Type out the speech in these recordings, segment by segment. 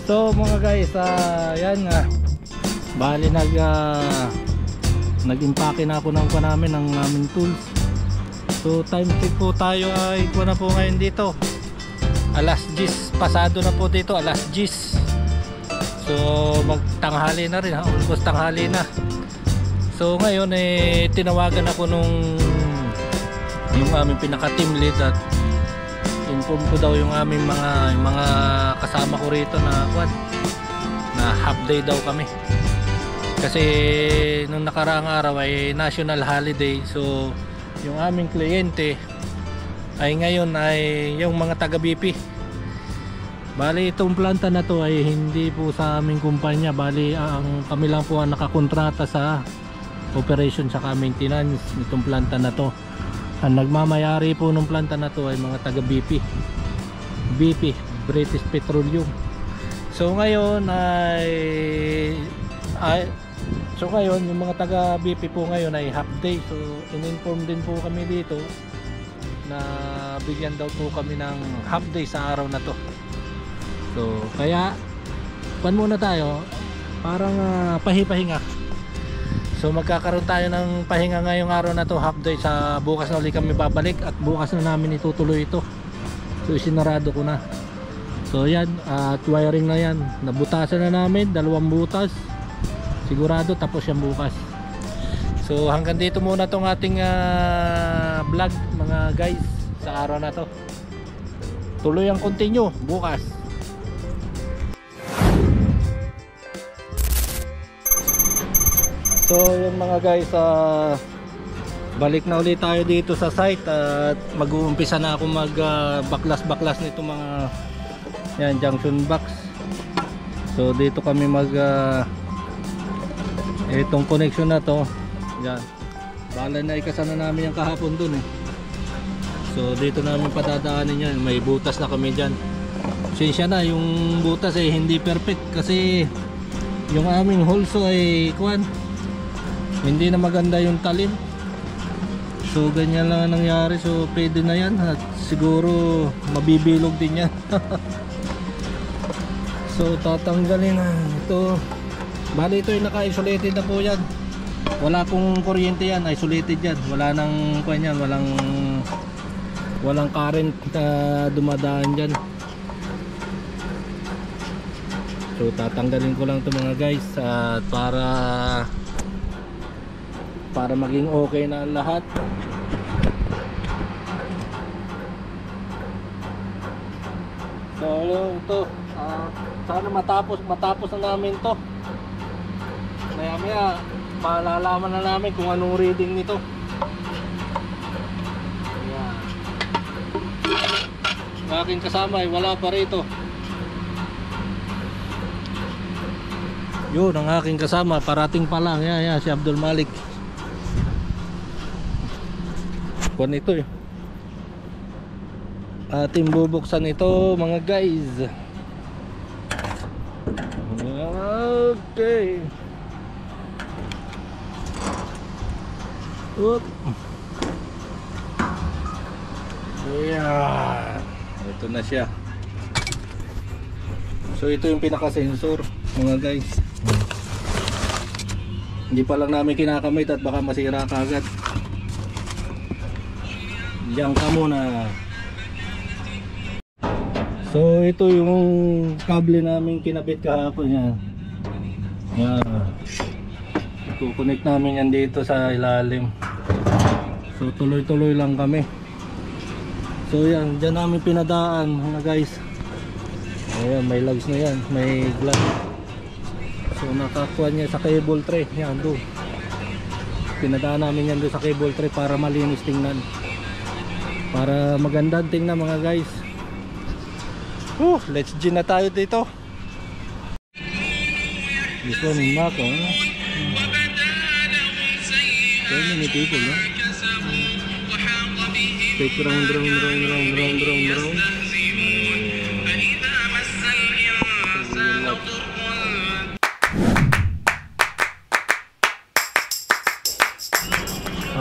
So mga guys, yan nga. Bali nag-impake na ako ng namin ng aming tools. So time check po tayo ay ko na po ngayon dito. Alas 10 pasado na po dito, alas 10. So magtanghali na rin, almost tanghali na. So ngayon tinawagan ako yung aming pinaka team lead at inform ko daw yung aming mga kasama ko rito na half day daw kami. Kasi nung nakaraang araw ay national holiday, so yung aming kliyente ay ngayon ay yung mga taga BP. Bali itong planta na to ay hindi po sa aming kumpanya, bali kami lang po ang nakakontrata sa operation saka maintenance nitong planta na to. Ang nagmamayari po ng planta na to ay mga taga BP, British Petroleum. So ngayon yung mga taga BP po ngayon ay half day. So in-inform din po kami dito na bigyan daw po kami ng half day sa araw na to. So kaya muna tayo, parang pahipahinga. So magkakaroon tayo ng pahinga ngayong araw na to, half day. Sa bukas na ulit kami babalik at bukas na namin itutuloy ito. So isinarado ko na. So yan, at wiring na yan, nabutasan na namin, 2 butas. Sigurado tapos yan bukas. So hanggang dito muna tong ating vlog mga guys sa araw na to. Tuloy ang continue bukas. So yung mga guys, balik na ulit tayo dito sa site at mag-uumpisa na ako baklas nito mga yan, junction box. So dito kami itong connection na to yan, bala na ikasana namin yung kahapon dun So dito namin patadaanin yan, may butas na kami dyan. Sinsya na yung butas hindi perfect kasi yung aming holso ay hindi na maganda yung talim. So ganyan lang ang nangyari. So pwede na yan at siguro mabibilog din yan. So tatanggalin na ito. Bali ito ay naka-isolated na po yan. Wala pong kuryente yan, isolated yan. Wala nang yan, walang current na dumadaan dyan. So tatanggalin ko lang ito mga guys at para maging okay na ang lahat. So ito, sana matapos na namin to. Maya malalaman na namin kung anong reading nito. Ayan. Ang aking kasama ay wala pa rito. Yun ang aking kasama, parating pa lang. Yan, si Abdul Malik. Ito ating bubuksan ito mga guys. Okay. Oop. Ayan. Ito na siya. So ito yung pinaka-sensor mga guys. Hindi pa lang namin kinakamit at baka masira kagad. Diyan ka muna. So ito yung kable namin kinabit kahapon yan. Yan. Kukunik namin yan dito sa ilalim. So tuloy-tuloy lang kami. So yan, dyan namin pinadaan mga guys. Ayan, may lugs na yan, may glove. So nakakuha niya sa cable tray. Yan doon. Pinadaan namin yan doon sa cable tray para malinis tingnan. Para maganda tingnan mga guys. Let's G na tayo dito. This one in Mako. So many people, no? Take round.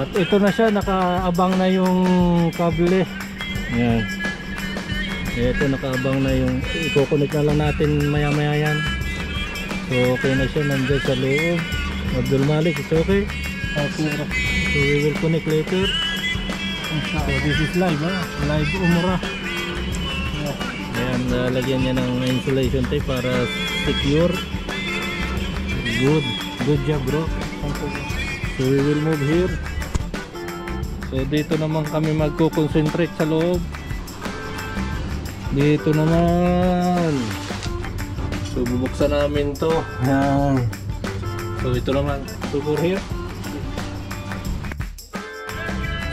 At ito na siya, nakaabang na yung kable. Yan. Ito nakaabang na yung i-connect na lang natin maya maya yan. So okay na siya, nandiyan sa loob. Abdul Malik, it's okay? Okay. So we will connect later. So this is live, ha? Live umrah. Ayan, lagyan niya ng insulation tape para secure. Good job, bro. So we will move here. So dito naman kami magko-concentrate sa loob. Dito naman. So bubuksan namin to. Ayan. So ito naman. So for here.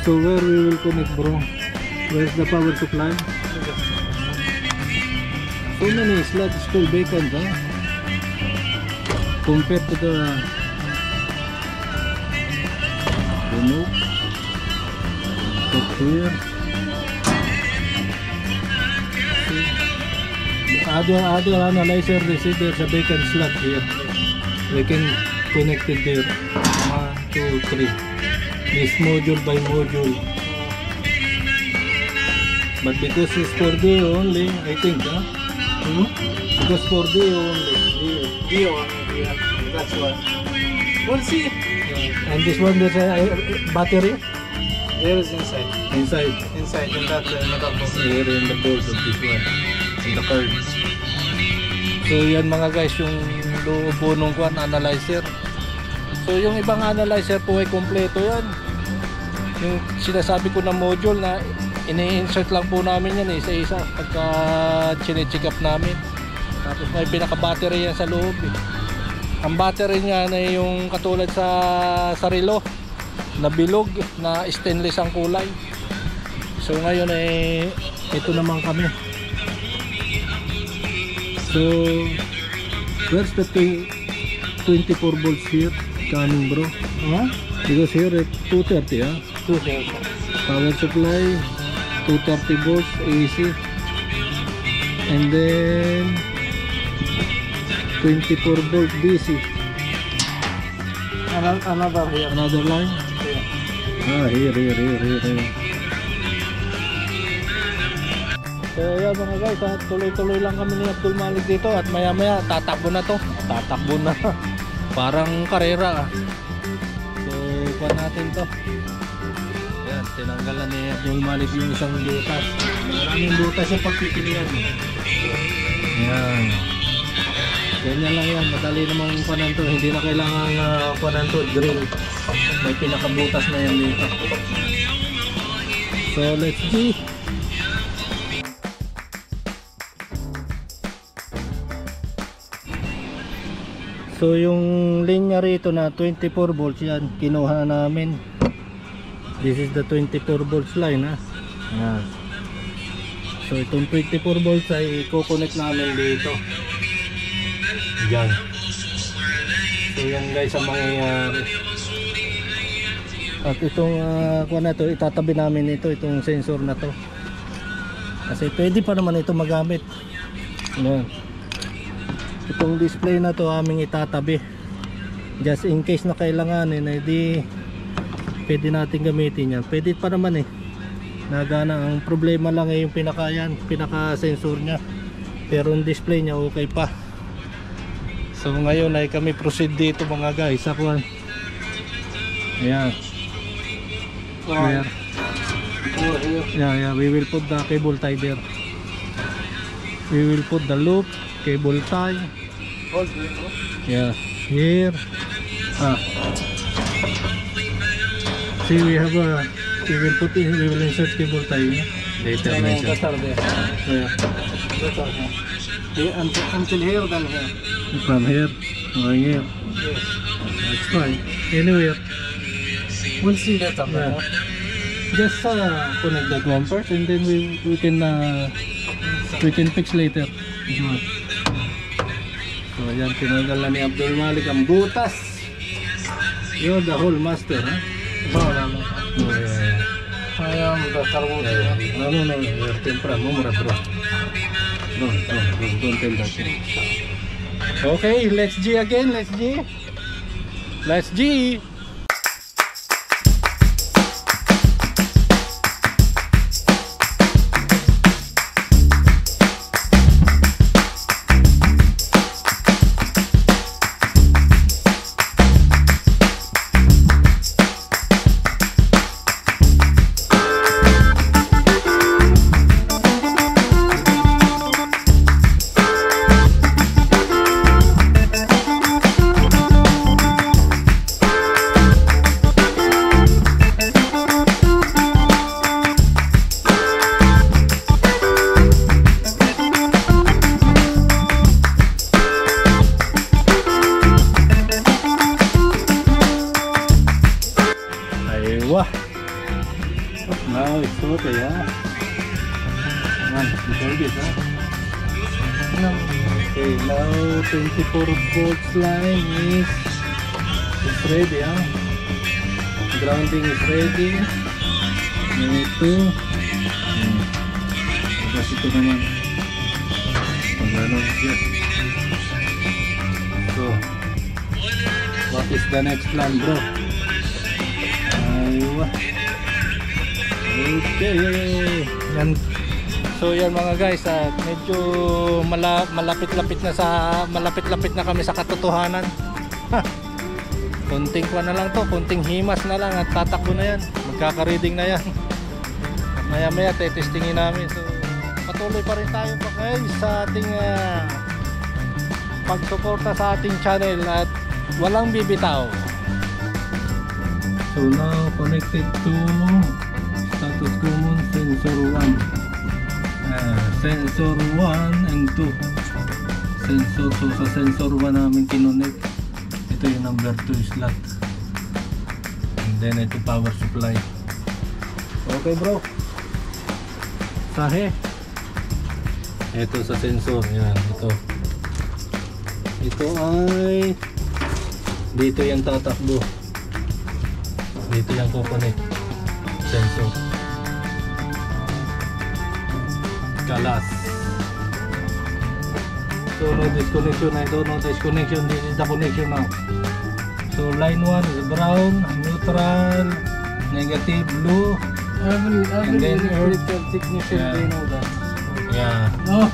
So where we will connect, bro? Where's the power supply? So many slots still vacant, huh? Compared to the note. Put here. Other analyzer receiver, there's a vacant slot here. We can connect it there. 1, 2, 3. This module by module. But because it's for D only, I think, huh? Because for D only. D only, yeah. That's why. We'll see. And this one, there's a battery? There is inside. Inside. Inside in that metal box. Here in the board of this one. In the card. So yan mga guys, yung loob po nung analyzer. So yung ibang analyzer po ay kompleto yan. Yung sinasabi ko na module na ini-insert lang po namin yan isa-isa pagka chine-check up namin. Tapos may pinaka-battery yan sa loob eh. Ang battery niya na yung katulad sa relo na bilog na stainless ang kulay. So ngayon eh ito naman kami. So where's the 24 volts here coming, bro? Because here at 230, huh? 230. Power supply 230 volts AC, and then 24 volt DC. Another here. Another line? Yeah. Here. So yan mga guys, tuloy-tuloy lang kami ni Abdul Malik dito at maya maya tatakbo na to. Tatakbo na. Parang karera. So pa natin to. Yan, tinanggalan ni Abdul Malik yung isang butas. Maraming butas yung pagpipilian. Yan. Ganyan lang yan, madali naman panan to. Hindi na kailangan panan to, drill. May pinakabutas na yan dito. So let's see. So yung linya rito na 24 volts yan, kinuha namin. This is the 24 volts line, ha. Yan. So itong 24 volts ay i-connect namin dito. Yan. So yan guys ang mangyayari. At itong kuha na to, itatabi namin itong sensor na to. Kasi pwede pa naman ito magamit. Yan. Itong display na to aming itatabi just in case na kailanganin, hindi pwede natin gamitin yan. Pwede pa naman eh, nagana. Ang problema lang ay yung pinaka sensor nya, pero yung display nya okay pa. So ngayon ay kami proceed dito mga guys sa kuwan. Ayan. Yeah, we will put the cable tie there. We will put the loop, cable tie. Yeah, here. See, we will insert cable tie later. Yeah. Until here, then here. From here, going here. Yes. That's fine. Anywhere. We'll see later. Yeah. Just connect that one first, and then we can fix later. So yan, tinanggal na ni Abdul Malik ang butas. You're the whole master, huh? No. Oh, yeah. I am the carbo. No, you're temporary, bro. Don't tell that. Okay, let's G again, let's G. Okay, now 24 volts line is ready, huh? Grounding is ready. Ito. Tapos ito naman. Pagano siya. So, what is the next plan, bro? Aywa. Okay. Yan. So yan mga guys, medyo malapit-lapit na kami sa katotohanan. Konting pa na lang to, konting himas na lang at tatakbo na yan. Magkaka-reading na yan. Maya maya testingin namin. So patuloy pa rin tayo pa guys sa ating pagsuporta sa ating channel at walang bibitaw. So now connected to status common sensor 1. Sensor 1 and 2 sensor. So sa sensor 1 namin kinonect. Ito yung number 2 slot, and then ito power supply. Okay bro, sahe. Ito sa sensor, yan, ito ay dito yung tatakbo, dito yung kukonek sensor. Kalas. So no disconnection na ito, no disconnection. This is the connection now. So line 1 is brown, neutral, negative, blue, and then electrical technician, they know that. Yeah. Oh,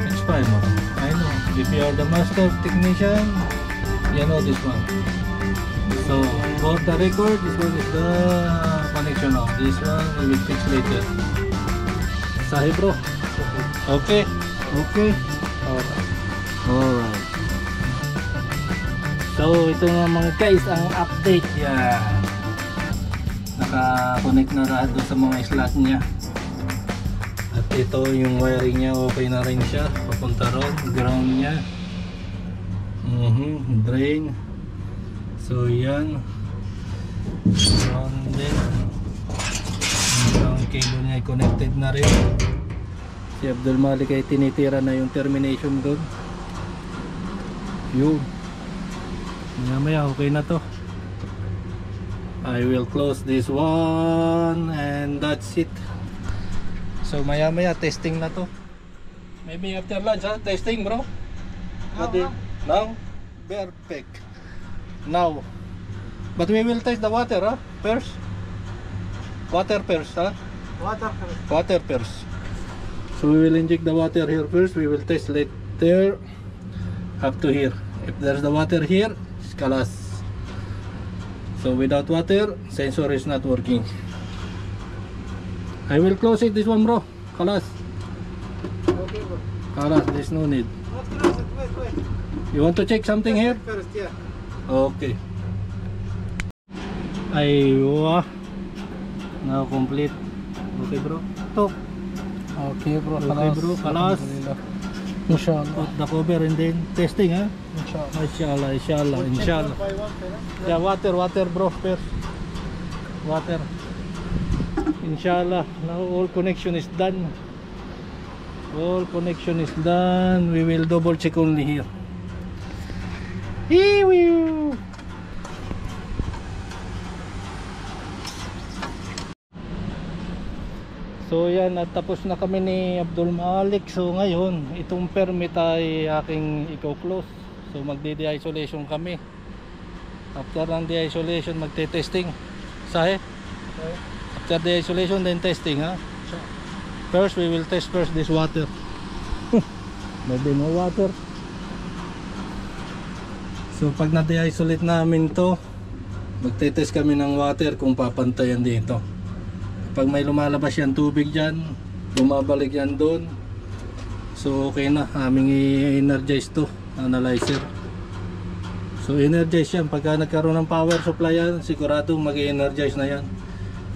it's fine, man. I know. If you are the master technician, you know this one. So for the record, this one is the connection now. This one we will fix later. Sahi bro. Okay. Okay. Alright. So ito nga mga guys ang update. Yan. Naka-connect na lahat doon sa mga slot niya. At ito yung wiring niya, okay na rin siya. Papunta ron, ground niya. Drain. So yan. Ground din. Yung cable niya ay connected na rin. Si Abdul Malik ay tinitira na yung termination doon. Yun. Maya okay na to. I will close this one and that's it. So maya testing na to. Maybe after lunch, huh? Testing bro. Now? Perfect. Now. But we will test the water, huh? First. Water first, huh? Water first. So we will inject the water here first. We will test later up to here. If there's the water here, it's kalas. So without water, sensor is not working. I will close it, this one bro. Kalas. Okay, bro. Kalas, there's no need. Wait. You want to check something here? First, yeah. Okay. Aywa. Now complete. Okay bro. Talk. Okay, bro. Okay bro. Kalas. Inshallah. Put the cover and then testing, huh? Inshallah. Inshallah. Yeah, water bro first. Water. Inshallah. Now all connection is done. All connection is done. We will double check only here. Eewee. So yan, at tapos na kami ni Abdul Malik. So ngayon, itong permit ay aking i-close. So magde-de-isolation kami. After ng de-isolation, magte-testing. Sahe? After de-isolation, then testing, ha? First, we will test first this water. Maybe no water. So pag na-de-isolate namin to, magte-test kami ng water kung papantayan dito. Pag may lumalabas yan tubig dyan, bumabalik yan doon. So okay na, aming i-energize to, analyzer. So energize yan, pagka nagkaroon ng power supply yan, siguradong mag-i-energize na yan.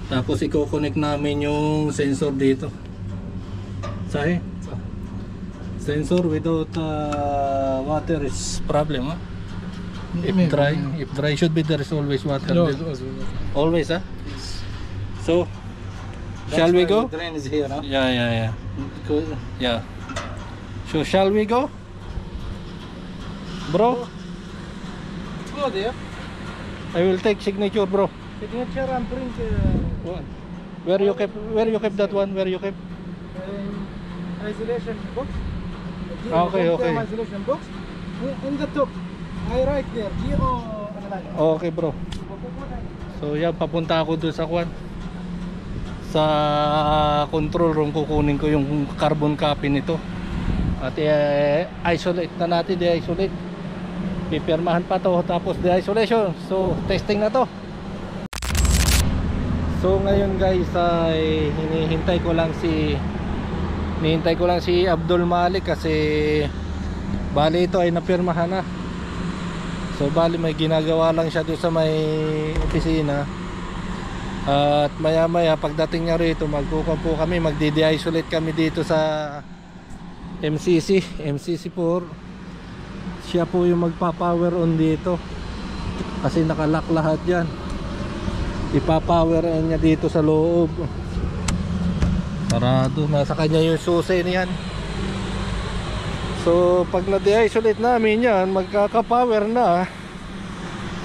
Tapos i-connect namin yung sensor dito. Sahi? Sensor without water is problem, huh? If dry should be, there is always water. No, always, huh? So shall we go? The drain is here, huh? Yeah. Because Yeah. So shall we go? Bro, Go there. I will take signature, bro. Signature and print. What? Where you kept that one? Where you kept? Isolation box. Okay, okay. Isolation box. In the top, I write there. GO. Okay, bro. So yan, papunta ako doon sa kwan. Sa control room, kukunin ko yung carbon copy nito. At isolate na natin, de-isolate. Pipirmahan pa to, tapos de-isolation. So testing na to. So ngayon guys, ay hinihintay ko lang si Abdul Malik kasi bali ito ay napirmahan na. So bali may ginagawa lang siya doon sa may opisina. At maya maya pagdating niya rito, magkukuha po kami, magde-isolate kami dito sa MCC4. Siya po yung magpa-power on dito kasi nakalock lahat yan. Ipa-power on niya dito sa loob. Sarado, nasa kanya yung susi niyan. So pag na-de-isolate namin yan, magkaka-power na.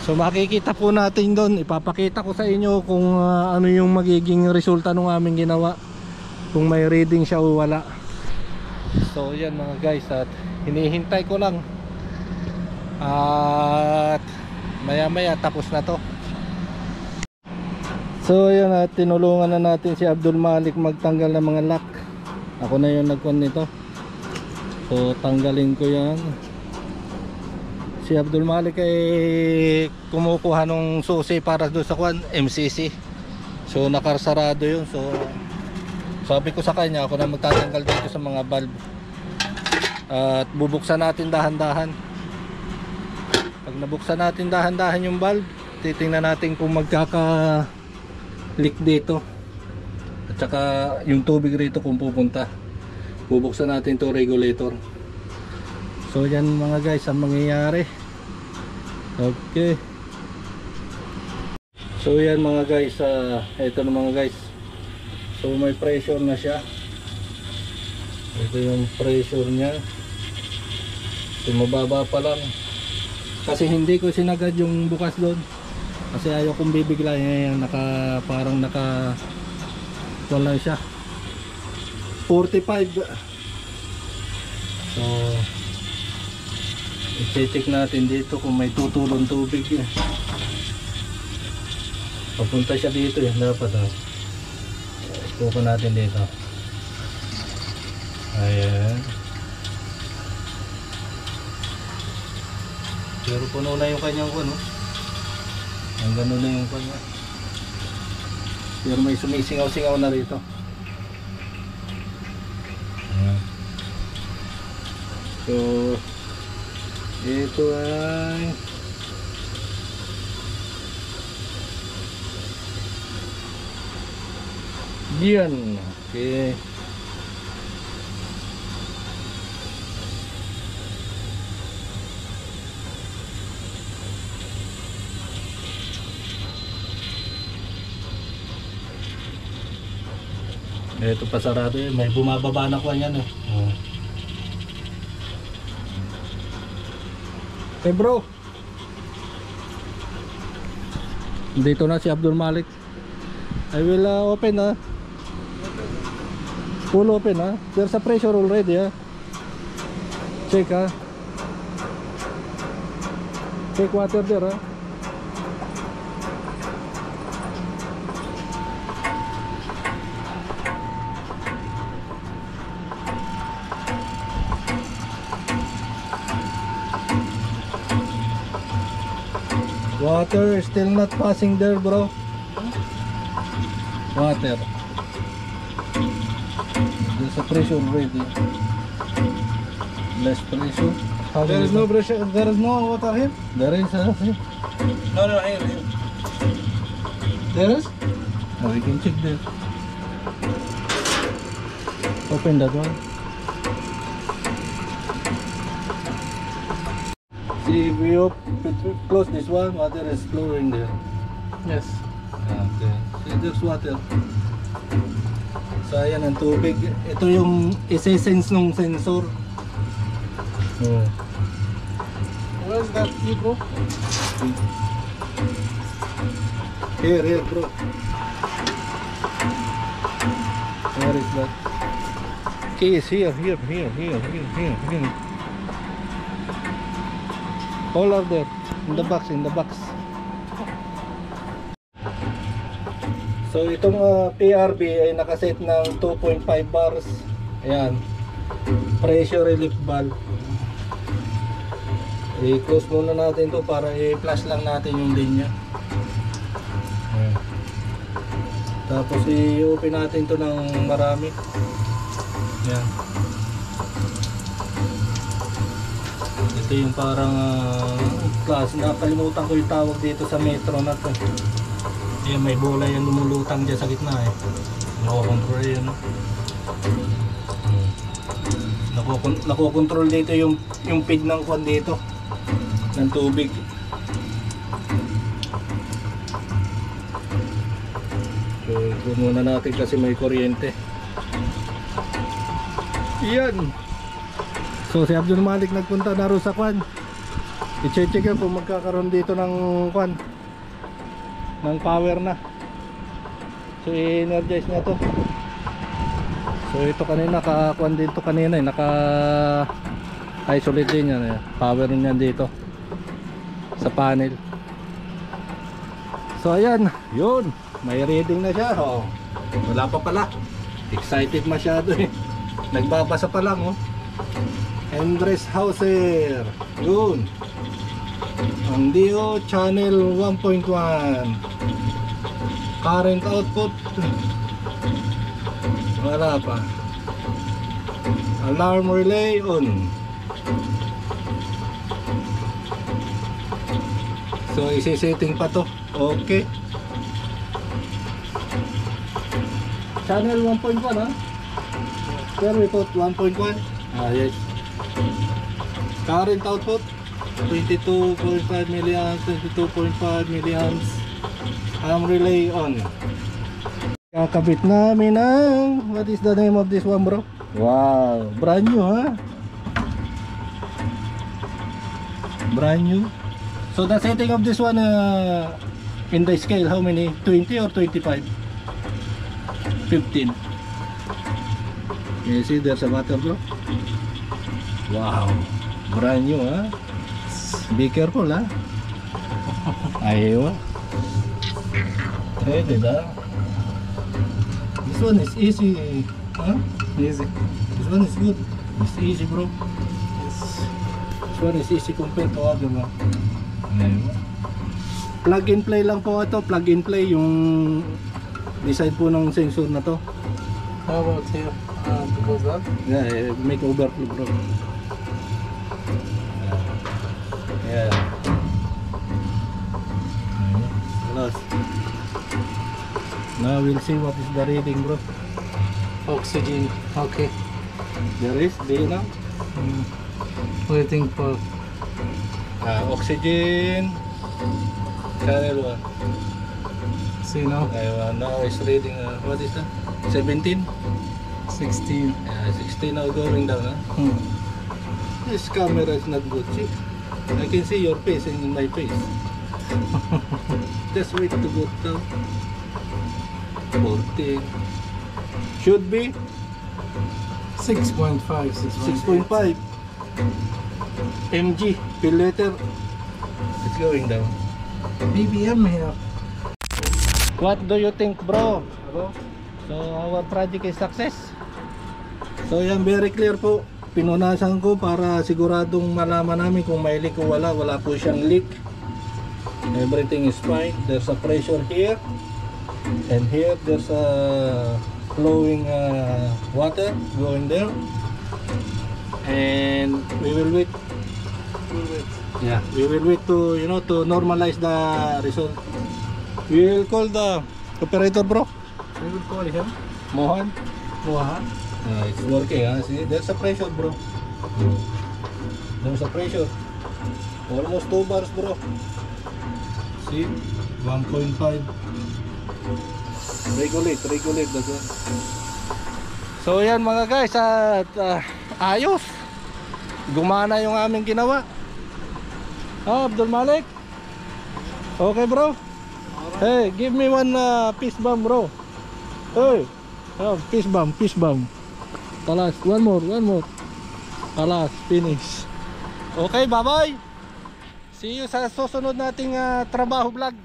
So makikita po natin doon, ipapakita ko sa inyo kung ano yung magiging resulta ng aming ginawa, kung may reading siya o wala. So yan mga guys, at hinihintay ko lang. At maya maya tapos na to. So yun, at tinulungan na natin si Abdul Malik magtanggal ng mga lock. Ako na yung nagkuhan nito. So tanggalin ko yan. Si Abdul Malik ay kumukuha ng susi para doon sa kwan, MCC. So nakarsarado yun. So sabi ko sa kanya, ako na magtatanggal dito sa mga valve. At bubuksan natin dahan-dahan. Pag nabuksan natin dahan-dahan yung valve, titingnan natin kung magkaka-leak dito. At saka yung tubig rito kung pupunta. Bubuksan natin to regulator. So yan mga guys ang mangyayari. Okay. So yan mga guys, ito na mga guys. So may pressure na siya. Ito yung pressure niya. So mababa pa lang. Kasi hindi ko sinagad yung bukas doon. Kasi ayaw kong bibigla yan, parang naka wala siya. 45. So i-check natin dito kung may tutulong tubig eh. Papunta siya dito eh, dapat pupo natin dito. Ayan. Pero puno na yung kanyang kuno. Ang gano'n na yung kanya. Pero may sumisingaw-singaw na rito. Ayan. So ito ay diyan. Okay. Ito pa sarado eh. May bumababa na kuha yan eh. Oh. Hey bro, dito na si Abdul Malik. I will open full open there's a pressure already check check water there Water is still not passing there, bro. Water. There's a pressure already. Less pressure. There is no pressure. There is no water here. There is, see? No, here. There is. Oh, we can check there. Open that one. See, if we close this one, water is flowing there. Yes. Okay. See, there's water. So, ayan ang tubig. Ito yung essence ng sensor. Where's that key, bro? Here, bro. Where is that? Key is here. All are there. In the box. So itong PRB ay nakaset ng 2.5 bars. Ayan. Pressure relief valve. I-close muna natin to para i-flush lang natin yung linya. Ayan. Tapos i-open natin to ng marami. Ayan. Ito yung parang class. Nakalimutan ko yung tawag dito sa metro na to. Ayan, may bola yan lumulutang dyan sa gitna eh. Nakokontrol yan. Nakokontrol dito yung feed ng kwan dito. Ng tubig. So, ito muna natin kasi may kuryente. Yan. So, si Abdul Malik nagpunta na rin sa kwan. I-check yan kung magkakaroon dito ng kwan. Ng power na. So, i-energize na to. So, ito kanina, naka-kwan din to kanina. Naka-isolate din yan. Power niyan dito. Sa panel. So ayan, yun, may reading na siya. Oh, wala pa pala, excited masyado eh. Nagbabasa pa lang oh. Andres Hauser, yun. Ang DO channel 1.1. Current output wala pa. Alarm relay on. So isi-setting pa to. Okay. Channel 1.1 ha? Where we put 1.1? Yes. Current output 22.5 milliamps, 22.5 milliamps. Alarm relay on. Kakabit namin ang, what is the name of this one, bro? Wow, brand new ha? Brand new. So the setting of this one in the scale, how many? 20 or 25? 15. You see there's a water flow. Wow, brand new huh? Be careful huh? Ayaw. Ready na. This one is easy huh? Easy. This one is good. It's easy bro. Yes. This one is easy compared to other one. Plug and play lang po ito. Plug and play yung design po ng sensor na to. How about here? Because that? Yeah, make overflow bro. Yeah. Last. Now we'll see what is the reading bro. Oxygen. Okay. There is, do you know? Waiting for oxygen. Channel 1. see now. Now it's reading, what is that? 17? 16. 16 now going down. Huh? This camera is not good. See? I can see your face in my face. Just wait to go down. 14. Should be 6.5. 6.5 mg per liter. It's going down. BBM here. What do you think bro? So our project is success. So yan, very clear po. Pinunasan ko para siguradong malaman namin kung may leak o wala. Wala po siyang leak. Everything is fine. There's a pressure here. And here there's a flowing water going there. And we will wait. Yeah, we will wait to, you know, to normalize the result. We will call the operator bro. We will call him. Mohan. Mohan. It's working huh? See, there's a pressure bro. There's a pressure. Almost 2 bars bro. See? 1.5. Regulate that's one. So yan mga guys at ayos. Gumana yung aming ginawa. Abdul Malik. Okay bro. Hey, give me one peace bomb bro. Hey, peace bomb, peace bomb. Kalas, one more. Kalas, finish. Okay, bye bye. See you sa susunod nating trabaho vlog.